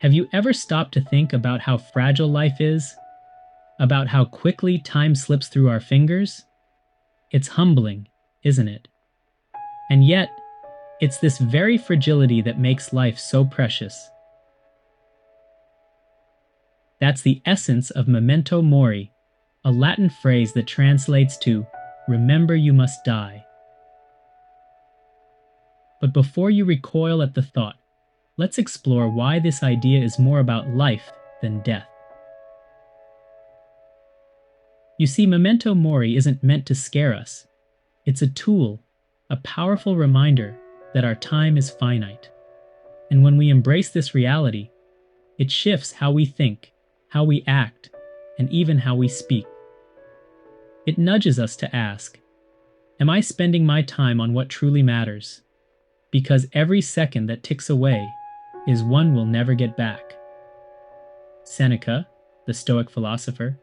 Have you ever stopped to think about how fragile life is? About how quickly time slips through our fingers? It's humbling, isn't it? And yet, it's this very fragility that makes life so precious. That's the essence of Memento Mori, a Latin phrase that translates to, remember you must die. But before you recoil at the thought, let's explore why this idea is more about life than death. You see, Memento Mori isn't meant to scare us. It's a tool, a powerful reminder that our time is finite. And when we embrace this reality, it shifts how we think, how we act, and even how we speak. It nudges us to ask, am I spending my time on what truly matters? Because every second that ticks away is one we'll never get back. Seneca, the Stoic philosopher,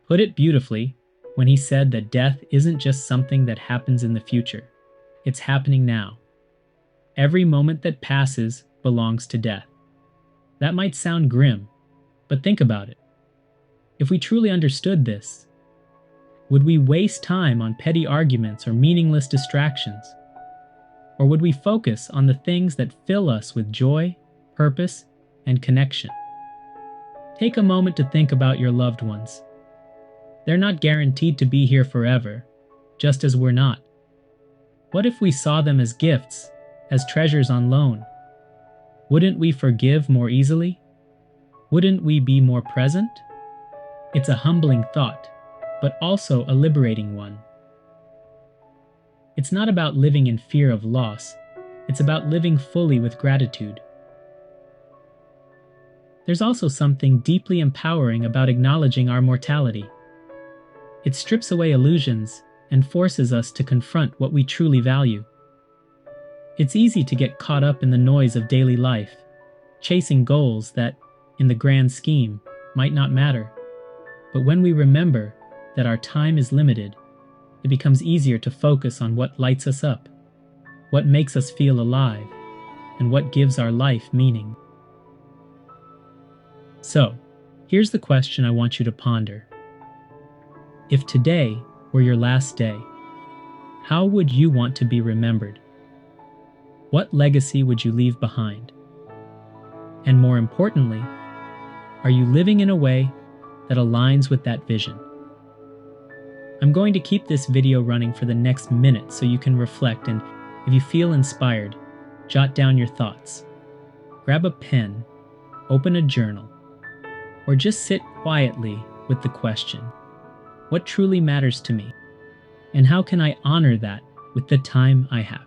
put it beautifully when he said that death isn't just something that happens in the future, it's happening now. Every moment that passes belongs to death. That might sound grim, but think about it. If we truly understood this, would we waste time on petty arguments or meaningless distractions? Or would we focus on the things that fill us with joy, purpose, and connection? Take a moment to think about your loved ones. They're not guaranteed to be here forever, just as we're not. What if we saw them as gifts, as treasures on loan? Wouldn't we forgive more easily? Wouldn't we be more present? It's a humbling thought, but also a liberating one. It's not about living in fear of loss, it's about living fully with gratitude. There's also something deeply empowering about acknowledging our mortality. It strips away illusions and forces us to confront what we truly value. It's easy to get caught up in the noise of daily life, chasing goals that, in the grand scheme, might not matter. But when we remember that our time is limited, it becomes easier to focus on what lights us up, what makes us feel alive, and what gives our life meaning. So, here's the question I want you to ponder. If today were your last day, how would you want to be remembered? What legacy would you leave behind? And more importantly, are you living in a way that aligns with that vision? I'm going to keep this video running for the next minute so you can reflect, and if you feel inspired, jot down your thoughts. Grab a pen, open a journal, or just sit quietly with the question, what truly matters to me? And how can I honor that with the time I have?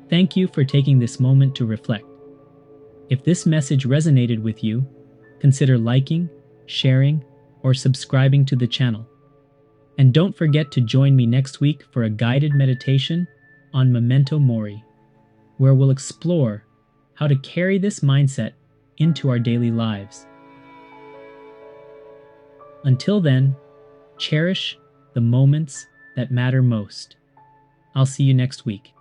Thank you for taking this moment to reflect. If this message resonated with you, consider liking, sharing, or subscribing to the channel. And don't forget to join me next week for a guided meditation on Memento Mori, where we'll explore how to carry this mindset into our daily lives. Until then, cherish the moments that matter most. I'll see you next week.